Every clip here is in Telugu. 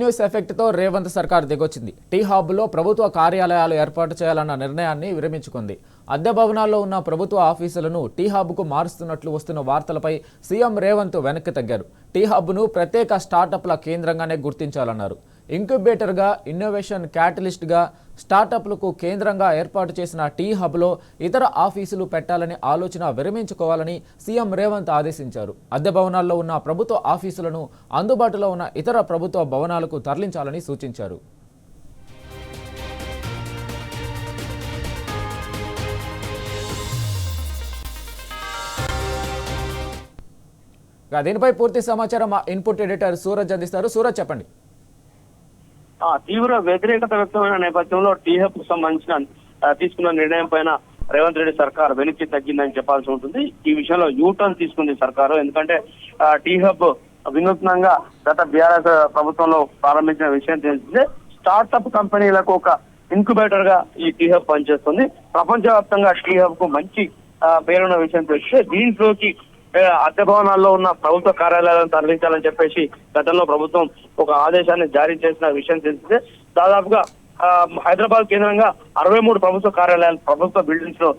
న్యూస్ ఎఫెక్ట్ తో రేవంత్ సర్కార్ దిగొచ్చింది. టీ హబ్ లో ప్రభుత్వ కార్యాలయాలు ఏర్పాటు చేయాలన్న నిర్ణయాన్ని విరమించుకుంది. అద్దె భవనాల్లో ఉన్న ప్రభుత్వ ఆఫీసులను టీ హబ్ కు మారుస్తున్నట్లు వస్తున్న వార్తలపై సీఎం రేవంత్ వెనక్కి తగ్గారు. టీ హబ్ ను ప్రత్యేక స్టార్టప్ల కేంద్రంగానే గుర్తించాలన్నారు. ఇంక్యుబేటర్ గా, ఇన్నోవేషన్ క్యాటలిస్ట్ గా, స్టార్టప్లకు కేంద్రంగా ఏర్పాటు చేసిన టీ హబ్ లో ఇతర ఆఫీసులు పెట్టాలని ఆలోచన విరమించుకోవాలని సీఎం రేవంత్ ఆదేశించారు. అద్దె భవనాల్లో ఉన్న ప్రభుత్వ ఆఫీసులను అందుబాటులో ఉన్న ఇతర ప్రభుత్వ భవనాలకు తరలించాలని సూచించారు. దీనిపై పూర్తి సమాచారం మా ఇన్పుట్ ఎడిటర్ సూరజ్ అందిస్తారు. సూరజ్, చెప్పండి. తీవ్ర వ్యతిరేకత వ్యక్తమైన నేపథ్యంలో టీ హబ్ కు సంబంధించిన తీసుకున్న నిర్ణయం పైన రేవంత్ రెడ్డి సర్కార్ వెనక్కి తగ్గిందని చెప్పాల్సి ఉంటుంది. ఈ విషయంలో యూటర్న్ తీసుకుంది సర్కారు. ఎందుకంటే టీ హబ్ వినూత్నంగా గత బీఆర్ఎస్ ప్రభుత్వంలో ప్రారంభించిన విషయం తెలిసిందే. స్టార్టప్ కంపెనీలకు ఒక ఇన్క్యుబేటర్ గా ఈ టీ హబ్ పనిచేస్తుంది. ప్రపంచవ్యాప్తంగా టీ హబ్ కు మంచి పేరున్న విషయం తెలిస్తే దీంట్లోకి అద్దె భవనాల్లో ఉన్న ప్రభుత్వ కార్యాలయాలను తరలించాలని చెప్పేసి గతంలో ప్రభుత్వం ఒక ఆదేశాన్ని జారీ చేసిన విషయం తెలిసిందే. దాదాపుగా హైదరాబాద్ కేంద్రంగా 63 ప్రభుత్వ కార్యాలయాలు ప్రభుత్వ బిల్డింగ్స్ లో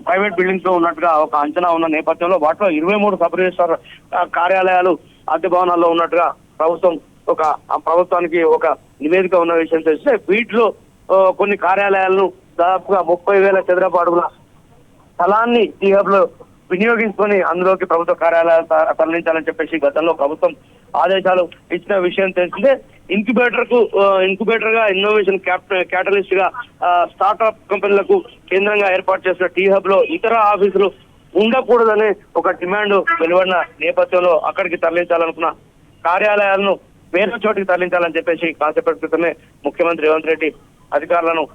ప్రైవేట్ బిల్డింగ్స్ లో ఉన్నట్టుగా ఒక అంచనా ఉన్న నేపథ్యంలో వాటిలో 23 సబ్ రిజిస్ట్రార్ కార్యాలయాలు అద్దె భవనాల్లో ఉన్నట్టుగా ప్రభుత్వానికి ఒక నివేదిక ఉన్న విషయం తెలిస్తే వీటిలో కొన్ని కార్యాలయాలను దాదాపుగా 30,000 చదరపు అడుగుల స్థలాన్ని టీ హబ్ లో వినియోగించుకొని అందులోకి ప్రభుత్వ కార్యాలయాలు తరలించాలని చెప్పేసి గతంలో ప్రభుత్వం ఆదేశాలు ఇచ్చిన విషయం తెలిసిందే. ఇన్క్యుబేటర్ గా, ఇన్నోవేషన్ క్యాటలిస్ట్ గా, స్టార్ట్అప్ కంపెనీలకు కేంద్రంగా ఏర్పాటు చేసిన టీ హబ్ లో ఇతర ఆఫీసులు ఉండకూడదనే ఒక డిమాండ్ వెలువడిన నేపథ్యంలో అక్కడికి తరలించాలనుకున్న కార్యాలయాలను వేరే చోటికి తరలించాలని చెప్పేసి కాసేపటి క్రితమే ముఖ్యమంత్రి రేవంత్ రెడ్డి అధికారులను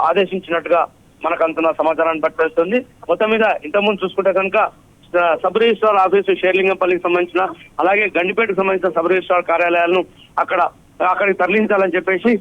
ఆదేశించినట్టుగా మనకు అందుతున్న సమాచారాన్ని బట్టి తెలుస్తుంది. మొత్తం మీద ఇంతకుముందు చూసుకుంటే కనుక సబ్ రిజిస్ట్రార్ ఆఫీసు షేర్లింగంపల్లికి సంబంధించిన, అలాగే గండిపేటకు సంబంధించిన సబ్ రిజిస్ట్రార్ కార్యాలయాలను అక్కడికి తరలించాలని చెప్పేసి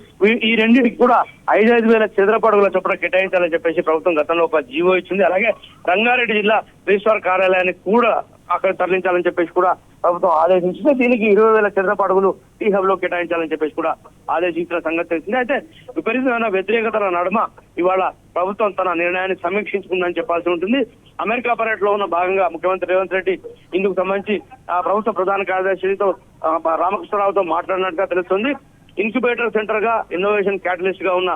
ఈ రెండింటికి కూడా 5,000 చదరపు అడుగుల చొప్పున కేటాయించాలని చెప్పేసి ప్రభుత్వం గతంలో ఒక జీవో ఇచ్చింది. అలాగే రంగారెడ్డి జిల్లా రిజిస్ట్రార్ కార్యాలయాన్ని కూడా అక్కడ తరలించాలని చెప్పేసి కూడా ప్రభుత్వం ఆదేశించింది. దీనికి 20,000 చదరపు అడుగులు టీ హబ్ లో కేటాయించాలని చెప్పేసి కూడా ఆదేశించిన సంగతి తెలిసింది. అయితే విపరీతమైన వ్యతిరేకతల నడుమ ఇవాళ ప్రభుత్వం తన నిర్ణయాన్ని సమీక్షించుకుందని చెప్పాల్సి ఉంటుంది. అమెరికా పర్యటనలో ఉన్న భాగంగా ముఖ్యమంత్రి రేవంత్ రెడ్డి ఇందుకు సంబంధించి ప్రభుత్వ ప్రధాన కార్యదర్శితో రామకృష్ణరావుతో మాట్లాడినట్టుగా తెలుస్తుంది. ఇన్క్యుబేటర్ సెంటర్ గా, ఇన్నోవేషన్ క్యాటలిస్ట్ గా ఉన్న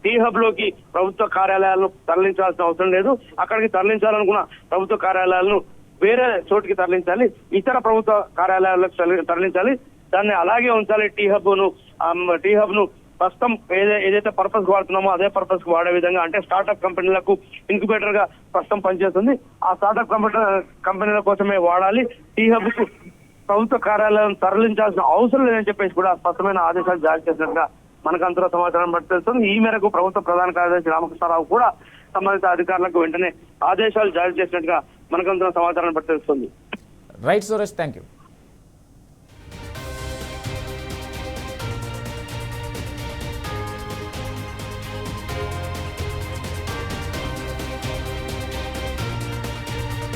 టీ హబ్ లోకి ప్రభుత్వ కార్యాలయాలను తరలించాల్సిన అవసరం లేదు. అక్కడికి తరలించాలనుకున్న ప్రభుత్వ కార్యాలయాలను వేరే చోటికి తరలించాలి, ఇతర ప్రభుత్వ కార్యాలయాలకు తరలించాలి, దాన్ని అలాగే ఉంచాలి. టీ హబ్ ను ప్రస్తుతం ఏదైతే పర్పస్ కు వాడుతున్నామో అదే పర్పస్ కు వాడే విధంగా, అంటే స్టార్ట్అప్ కంపెనీలకు ఇన్క్యుబేటర్ గా ప్రస్తుతం పనిచేస్తుంది, ఆ స్టార్ట్అప్ కంపెనీల కోసమే వాడాలి. టీ హబ్ కు ప్రభుత్వ కార్యాలయాలను తరలించాల్సిన అవసరం లేదని చెప్పేసి కూడా స్పష్టమైన ఆదేశాలు జారీ చేసినట్టుగా మనకు అంతలో సమాచారం బట్టి తెలుస్తుంది. ఈ మేరకు ప్రభుత్వ ప్రధాన కార్యదర్శి రామకృష్ణరావు కూడా సంబంధిత అధికారులకు వెంటనే ఆదేశాలు జారీ చేసినట్టుగా మనకు అంతలో సమాచారం బట్టి తెలుస్తుంది. Right Suraj, thank you.